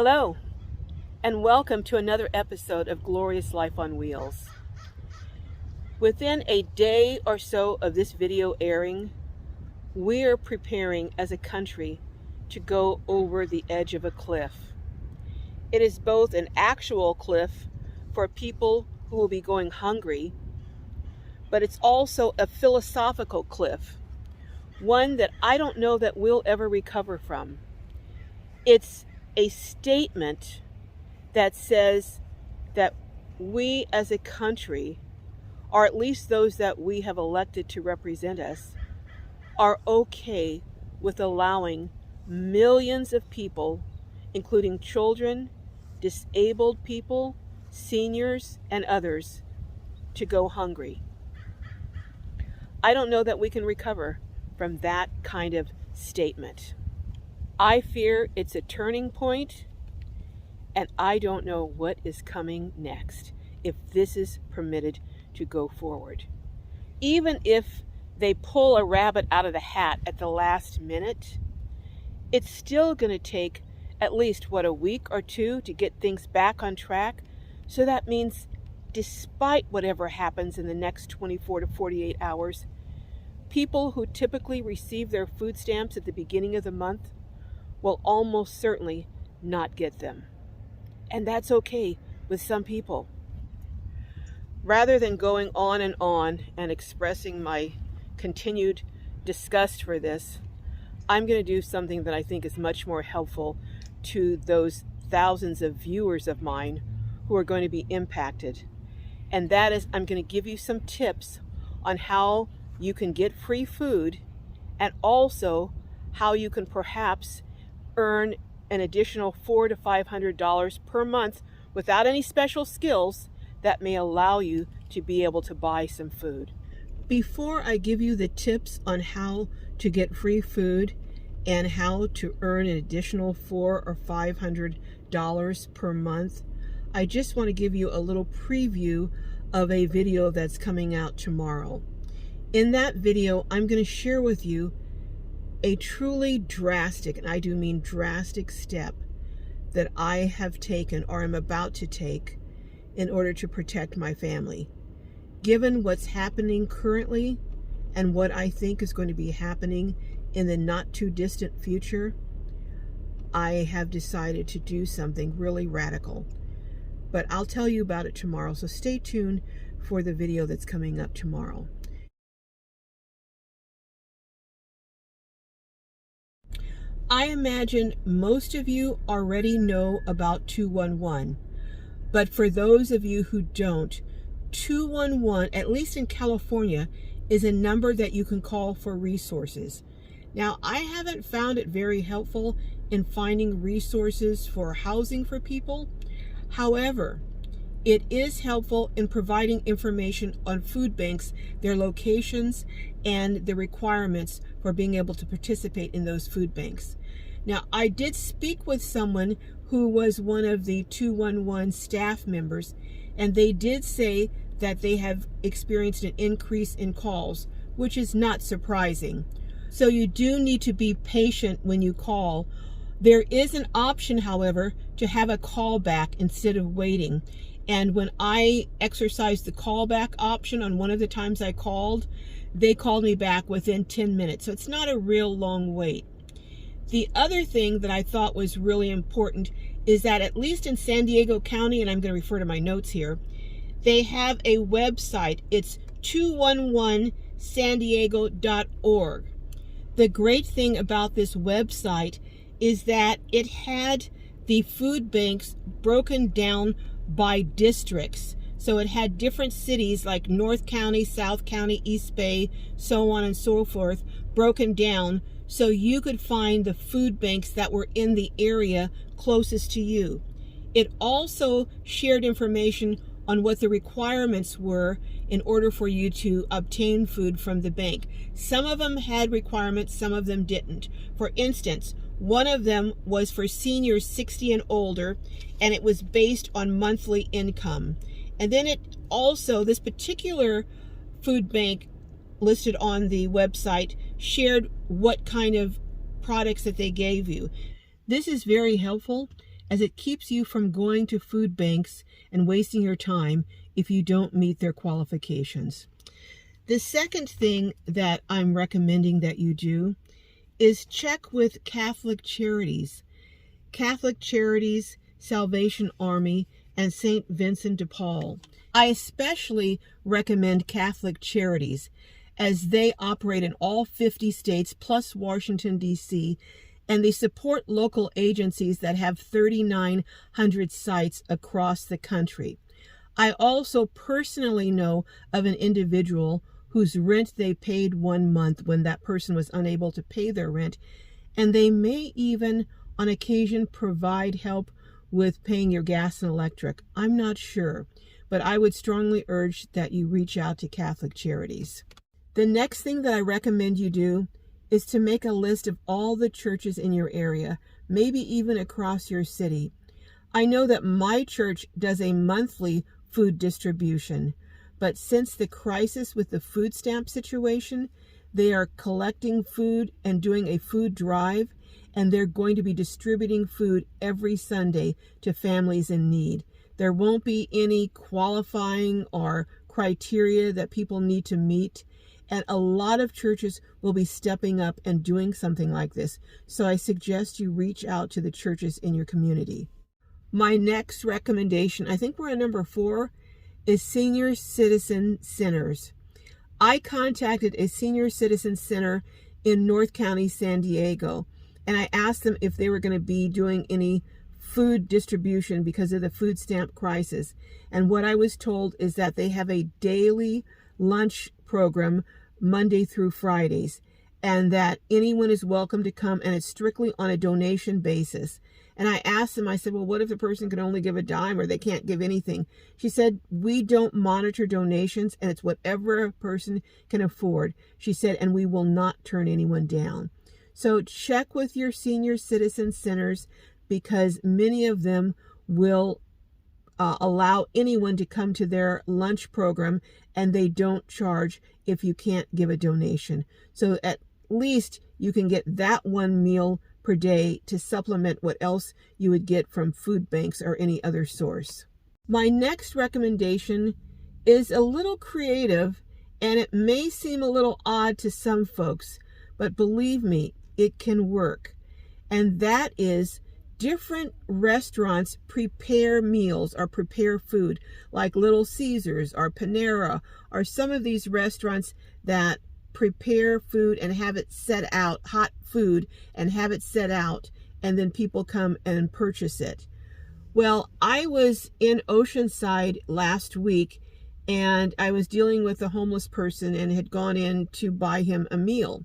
Hello, and welcome to another episode of Glorious Life on Wheels. Within a day or so of this video airing, we are preparing as a country to go over the edge of a cliff. It is both an actual cliff for people who will be going hungry, but it's also a philosophical cliff, one that I don't know that we'll ever recover from. It's a statement that says that we as a country, or at least those that we have elected to represent us, are okay with allowing millions of people, including children, disabled people, seniors, and others, to go hungry. I don't know that we can recover from that kind of statement. I fear it's a turning point, and I don't know what is coming next if this is permitted to go forward. Even if they pull a rabbit out of the hat at the last minute, it's still going to take at least, a week or two to get things back on track. So that means despite whatever happens in the next 24 to 48 hours, people who typically receive their food stamps at the beginning of the month will almost certainly not get them. And that's okay with some people. Rather than going on and expressing my continued disgust for this, I'm going to do something that I think is much more helpful to those thousands of viewers of mine who are going to be impacted. And that is, I'm going to give you some tips on how you can get free food, and also how you can perhaps earn an additional $400 to $500 per month without any special skills that may allow you to be able to buy some food. Before I give you the tips on how to get free food and how to earn an additional $400 or $500 per month, I just want to give you a little preview of a video that's coming out tomorrow. In that video, I'm going to share with you a truly drastic, and I do mean drastic, step that I have taken or am about to take in order to protect my family. Given what's happening currently and what I think is going to be happening in the not too distant future, I have decided to do something really radical. But I'll tell you about it tomorrow, so stay tuned for the video that's coming up tomorrow. I imagine most of you already know about 211, but for those of you who don't, 211, at least in California, is a number that you can call for resources. Now, I haven't found it very helpful in finding resources for housing for people. However, it is helpful in providing information on food banks, their locations, and the requirements for being able to participate in those food banks. Now, I did speak with someone who was one of the 211 staff members, and they did say that they have experienced an increase in calls, which is not surprising. So you do need to be patient when you call. There is an option, however, to have a callback instead of waiting. And when I exercised the callback option on one of the times I called, they called me back within 10 minutes. So it's not a real long wait. The other thing that I thought was really important is that at least in San Diego County, and I'm going to refer to my notes here, they have a website. It's 211sandiego.org. The great thing about this website is that it had the food banks broken down by districts. So it had different cities like North County, South County, East Bay, so on and so forth, broken down so you could find the food banks that were in the area closest to you. It also shared information on what the requirements were in order for you to obtain food from the bank. Some of them had requirements, some of them didn't. For instance, one of them was for seniors 60 and older, and it was based on monthly income. And then it also, this particular food bank listed on the website shared what kind of products that they gave you. This is very helpful as it keeps you from going to food banks and wasting your time if you don't meet their qualifications. The second thing that I'm recommending that you do is check with Catholic charities. Catholic Charities, Salvation Army, and St. Vincent de Paul. I especially recommend Catholic Charities as they operate in all 50 states plus Washington, D.C., and they support local agencies that have 3,900 sites across the country. I also personally know of an individual whose rent they paid 1 month when that person was unable to pay their rent, and they may even on occasion provide help with paying your gas and electric. I'm not sure, but I would strongly urge that you reach out to Catholic Charities. The next thing that I recommend you do is to make a list of all the churches in your area, maybe even across your city. I know that my church does a monthly food distribution, but since the crisis with the food stamp situation, they are collecting food and doing a food drive, and they're going to be distributing food every Sunday to families in need. There won't be any qualifying or criteria that people need to meet, and a lot of churches will be stepping up and doing something like this. So I suggest you reach out to the churches in your community. My next recommendation, I think we're at number 4, is senior citizen centers. I contacted a senior citizen center in North County, San Diego, and I asked them if they were going to be doing any food distribution because of the food stamp crisis. And what I was told is that they have a daily lunch program Monday through Fridays, and that anyone is welcome to come, and it's strictly on a donation basis. And I asked them, I said, well, what if the person can only give a dime or they can't give anything? She said, we don't monitor donations, and it's whatever a person can afford. She said, and we will not turn anyone down. So check with your senior citizen centers, because many of them will allow anyone to come to their lunch program, and they don't charge if you can't give a donation. So at least you can get that one meal per day to supplement what else you would get from food banks or any other source. My next recommendation is a little creative, and it may seem a little odd to some folks, but believe me, it can work. And that is different restaurants prepare meals or prepare food, like Little Caesars or Panera, or some of these restaurants that prepare food and have it set out, hot food, and have it set out, and then people come and purchase it. Well, I was in Oceanside last week, and I was dealing with a homeless person and had gone in to buy him a meal.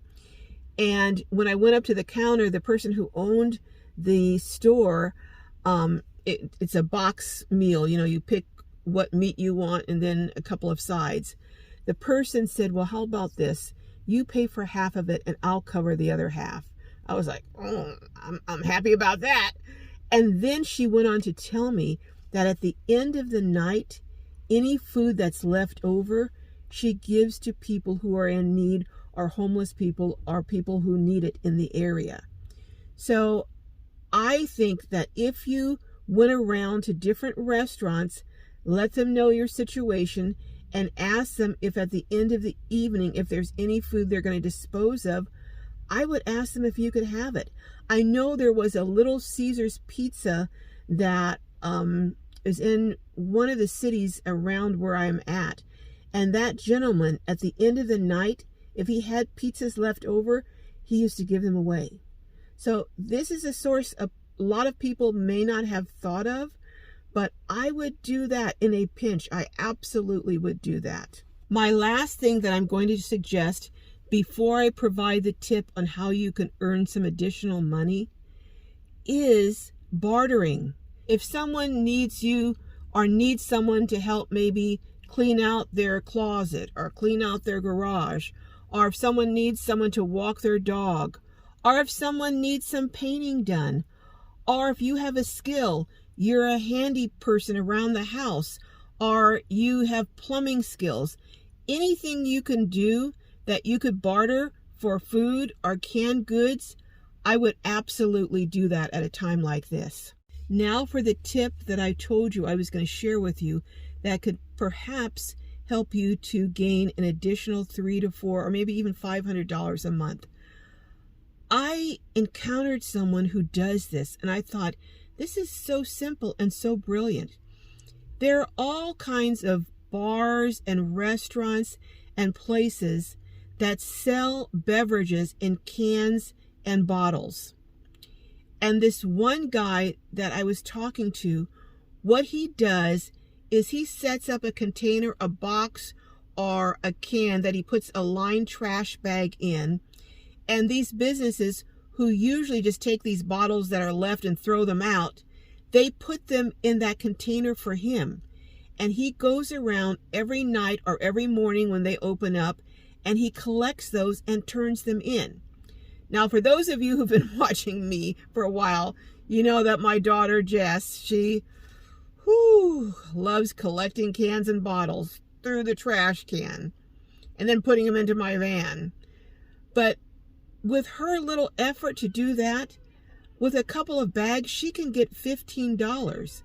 And when I went up to the counter, the person who owned the store, it's a box meal. You know, you pick what meat you want and then a couple of sides. The person said, well, how about this? You pay for half of it and I'll cover the other half. I was like, oh, I'm happy about that. And then she went on to tell me that at the end of the night, any food that's left over, she gives to people who are in need, or homeless people, or people who need it in the area. So I think that if you went around to different restaurants, let them know your situation, and ask them if at the end of the evening, if there's any food they're going to dispose of, I would ask them if you could have it. I know there was a Little Caesars pizza that is in one of the cities around where I'm at. And that gentleman, at the end of the night, if he had pizzas left over, he used to give them away. So this is a source a lot of people may not have thought of, but I would do that in a pinch. I absolutely would do that. My last thing that I'm going to suggest before I provide the tip on how you can earn some additional money is bartering. If someone needs you or needs someone to help maybe clean out their closet or clean out their garage, or if someone needs someone to walk their dog, or if someone needs some painting done, or if you have a skill, you're a handy person around the house, or you have plumbing skills, anything you can do that you could barter for food or canned goods, I would absolutely do that at a time like this. Now for the tip that I told you I was going to share with you that could perhaps help you to gain an additional $300 to $400 or maybe even $500 a month. I encountered someone who does this, and I thought, this is so simple and so brilliant. There are all kinds of bars and restaurants and places that sell beverages in cans and bottles. And this one guy that I was talking to, what he does is he sets up a container, a box, or a can that he puts a lined trash bag in. And these businesses who usually just take these bottles that are left and throw them out, they put them in that container for him. And he goes around every night or every morning when they open up, and he collects those and turns them in. Now, for those of you who've been watching me for a while, you know that my daughter Jess, she loves collecting cans and bottles through the trash can and then putting them into my van. But with her little effort to do that, with a couple of bags, she can get $15.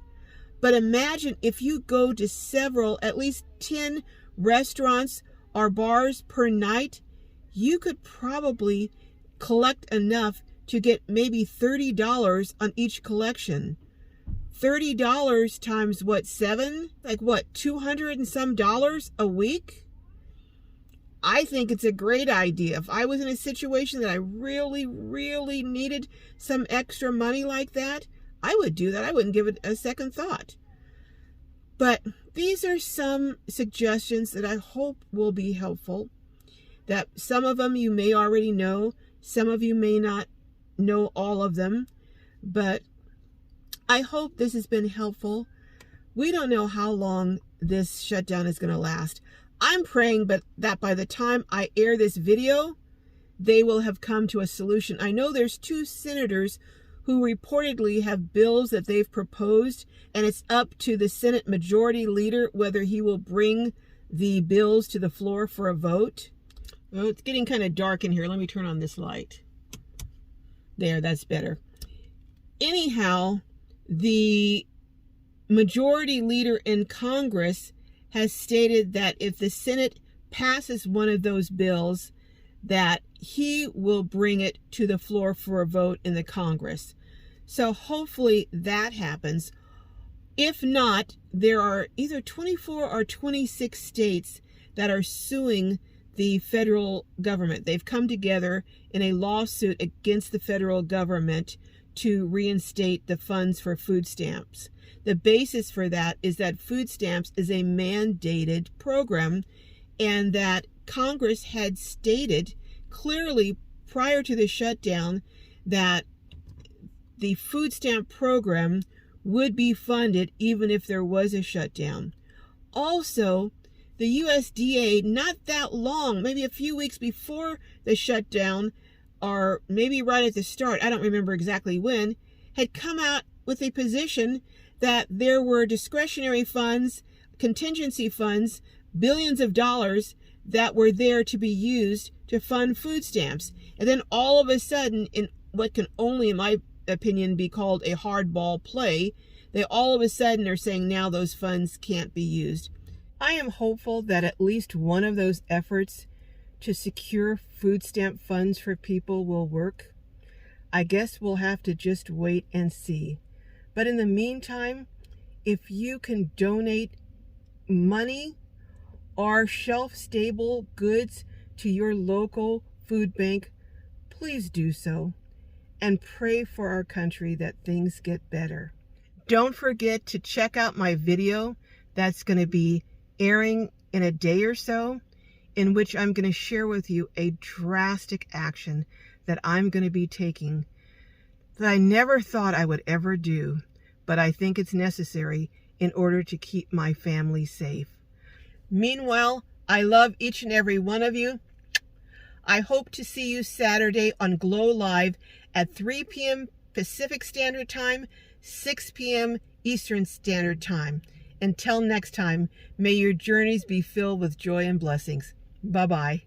But imagine if you go to several, at least 10 restaurants or bars per night, you could probably collect enough to get maybe $30 on each collection. $30 times what, 7? Like what, $200 and some dollars a week? I think it's a great idea. If I was in a situation that I really, really needed some extra money like that, I would do that. I wouldn't give it a second thought. But these are some suggestions that I hope will be helpful. That some of them you may already know. Some of you may not know all of them. But I hope this has been helpful. We don't know how long this shutdown is going to last. I'm praying that by the time I air this video, they will have come to a solution. I know there's 2 senators who reportedly have bills that they've proposed, and it's up to the Senate Majority Leader whether he will bring the bills to the floor for a vote. Oh, it's getting kind of dark in here. Let me turn on this light. There, that's better. Anyhow, the Majority Leader in Congress has stated that if the Senate passes one of those bills, that he will bring it to the floor for a vote in the Congress. So hopefully that happens. If not, there are either 24 or 26 states that are suing the federal government. They've come together in a lawsuit against the federal government to reinstate the funds for food stamps. The basis for that is that food stamps is a mandated program, and that Congress had stated clearly prior to the shutdown that the food stamp program would be funded even if there was a shutdown. Also, the USDA, not that long, maybe a few weeks before the shutdown, or maybe right at the start, I don't remember exactly when, had come out with a position that there were discretionary funds, contingency funds, billions of dollars that were there to be used to fund food stamps. And then all of a sudden, in what can only, in my opinion, be called a hardball play, they all of a sudden are saying now those funds can't be used. I am hopeful that at least one of those efforts to secure food stamp funds for people will work. I guess we'll have to just wait and see. But in the meantime, if you can donate money or shelf-stable goods to your local food bank, please do so. And pray for our country that things get better. Don't forget to check out my video that's going to be airing in a day or so, in which I'm going to share with you a drastic action that I'm going to be taking that I never thought I would ever do, but I think it's necessary in order to keep my family safe. Meanwhile, I love each and every one of you. I hope to see you Saturday on Glow Live at 3 p.m. Pacific Standard Time, 6 p.m. Eastern Standard Time. Until next time, may your journeys be filled with joy and blessings. Bye-bye.